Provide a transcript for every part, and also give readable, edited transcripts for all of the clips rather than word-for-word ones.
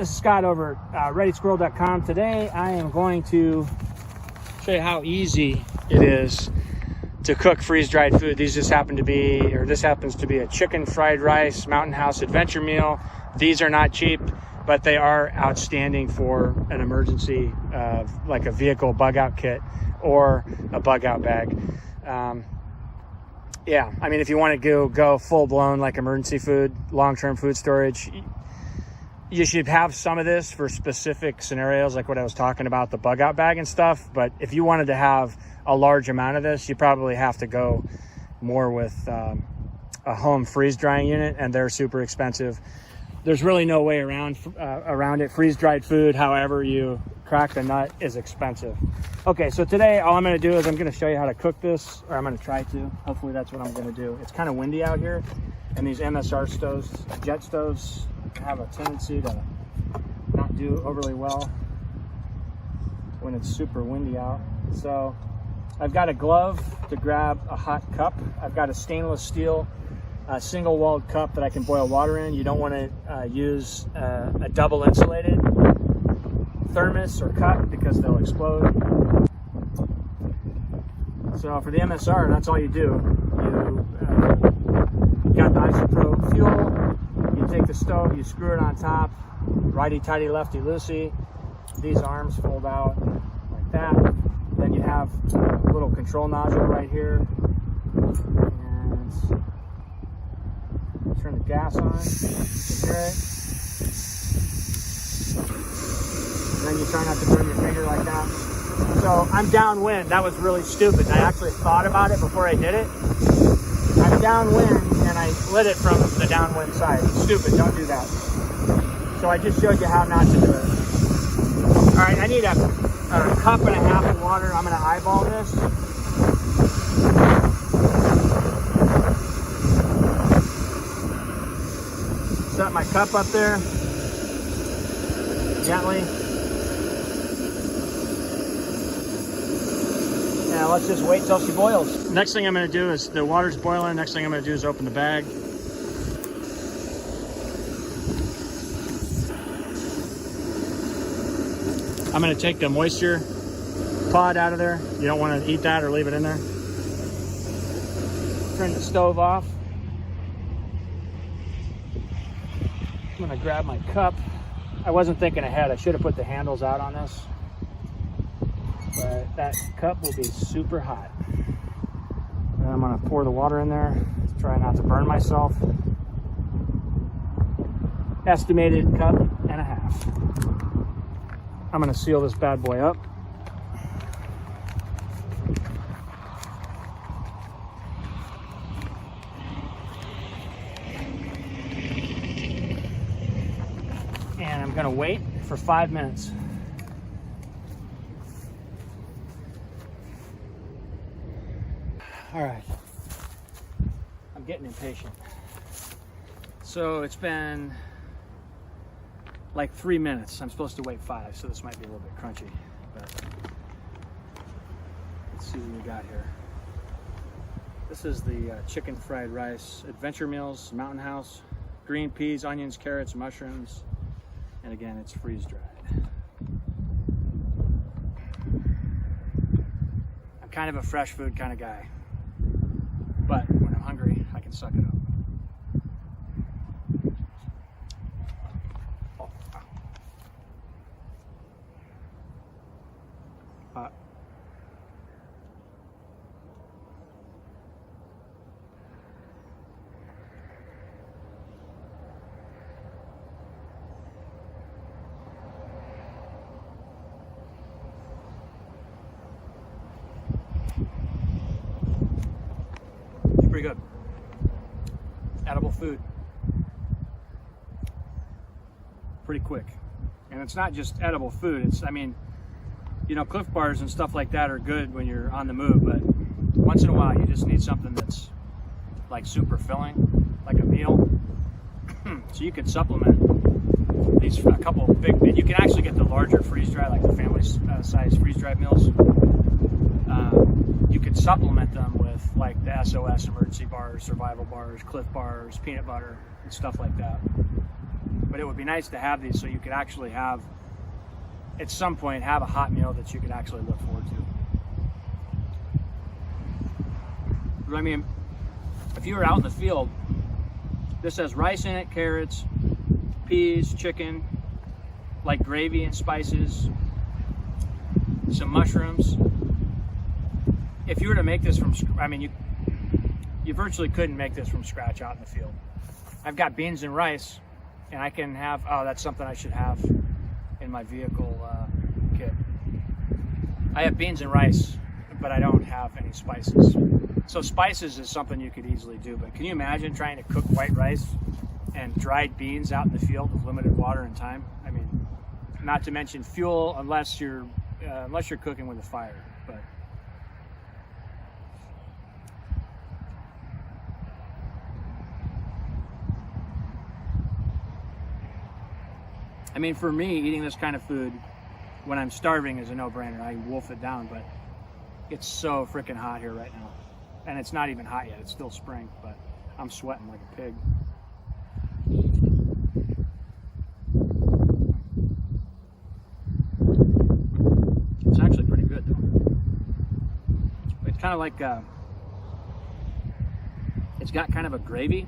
This is Scott over at ReadySquirrel.com. Today I am going to show you how easy it is to cook freeze-dried food. These just happen to be, or this happens to be a chicken fried rice Mountain House adventure meal. These are not cheap, but they are outstanding for an emergency, like a vehicle bug out kit or a bug out bag. Yeah, I mean, if you want to go full-blown like emergency food, long-term food storage, you should have some of this for specific scenarios like what I was talking about, the bug out bag and stuff. But if you wanted to have a large amount of this, you probably have to go more with a home freeze drying unit, and they're super expensive. There's really no way around it. Freeze dried food, however you crack the nut, is expensive. Okay, so today all I'm going to do is I'm going to show you how to cook this, or I'm going to try to. Hopefully that's what I'm going to do. It's kind of windy out here, and these MSR stoves, jet stoves, have a tendency to not do overly well when it's super windy out. So I've got a glove to grab a hot cup. I've got a stainless steel single walled cup that I can boil water in. You don't want to use a double insulated thermos or cup because they'll explode. So for the MSR, that's all you do. You got the isopropyl fuel. You take the stove, you screw it on top, righty-tighty, lefty-loosey. These arms fold out like that. Then you have a little control nozzle right here. And turn the gas on, you hear it. And then you try not to burn your finger like that. So I'm downwind. That was really stupid. I actually thought about it before I did it. I'm downwind and I lit it from the downwind side. Stupid, don't do that. So I just showed you how not to do it. All right, I need a cup and a half of water. I'm gonna eyeball this. Set my cup up there, gently. Now let's just wait till she boils. Next thing I'm gonna do is, the water's boiling, next thing I'm gonna do is open the bag. I'm gonna take the moisture pod out of there. You don't wanna eat that or leave it in there. Turn the stove off. I'm gonna grab my cup. I wasn't thinking ahead. I should have put the handles out on this. But that cup will be super hot. And I'm gonna pour the water in there. Try not to burn myself. Estimated cup and a half. I'm gonna seal this bad boy up. And I'm gonna wait for 5 minutes. All right, I'm getting impatient. So it's been like 3 minutes. I'm supposed to wait 5, so this might be a little bit crunchy, but let's see what we got here. This is the chicken fried rice adventure meals, Mountain House, green peas, onions, carrots, mushrooms, and again, it's freeze dried. I'm kind of a fresh food kind of guy, but when I'm hungry, I can suck it up. Hot. Pretty good. Edible food. Pretty quick. And it's not just edible food. It's, I mean, you know, Cliff Bars and stuff like that are good when you're on the move, but once in a while you just need something that's like super filling, like a meal. So you could supplement these, a couple of big, you can actually get the larger freeze dry, like the family size freeze dried meals. You could supplement them with like the SOS emergency bars, survival bars, Cliff Bars, peanut butter, and stuff like that. But it would be nice to have these so you could actually have, at some point, have a hot meal that you could actually look forward to. But I mean, if you were out in the field, this has rice in it, carrots, peas, chicken, like gravy and spices, some mushrooms. If you were to make this from, I mean, you virtually couldn't make this from scratch out in the field. I've got beans and rice, and I can have, oh, that's something I should have in my vehicle kit. I have beans and rice, but I don't have any spices. So spices is something you could easily do, but can you imagine trying to cook white rice and dried beans out in the field with limited water and time? I mean, not to mention fuel, unless you're cooking with a fire. But I mean, for me, eating this kind of food when I'm starving is a no-brainer. I wolf it down, but it's so freaking hot here right now. And it's not even hot yet, it's still spring, but I'm sweating like a pig. It's actually pretty good though. It's kind of like, it's got kind of a gravy,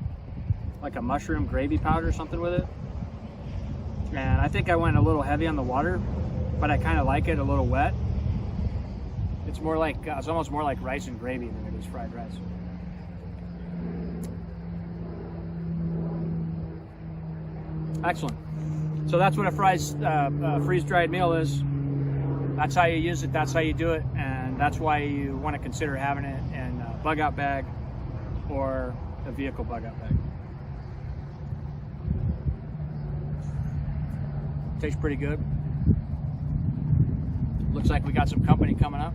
like a mushroom gravy powder or something with it. And I think I went a little heavy on the water, but I kind of like it a little wet. It's more like, it's almost more like rice and gravy than it is fried rice. Excellent. So that's what a freeze-dried meal is. That's how you use it, that's how you do it, and that's why you want to consider having it in a bug-out bag or a vehicle bug-out bag. Tastes pretty good. Looks like we got some company coming up.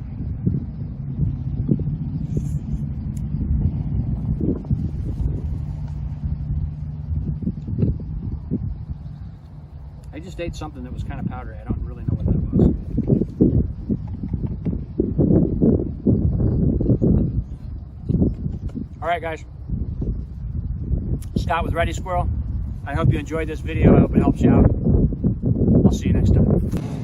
I just ate something that was kind of powdery. I don't really know what that was. All right, guys. Scott with Ready Squirrel. I hope you enjoyed this video. I hope it helps you out. I'll see you next time.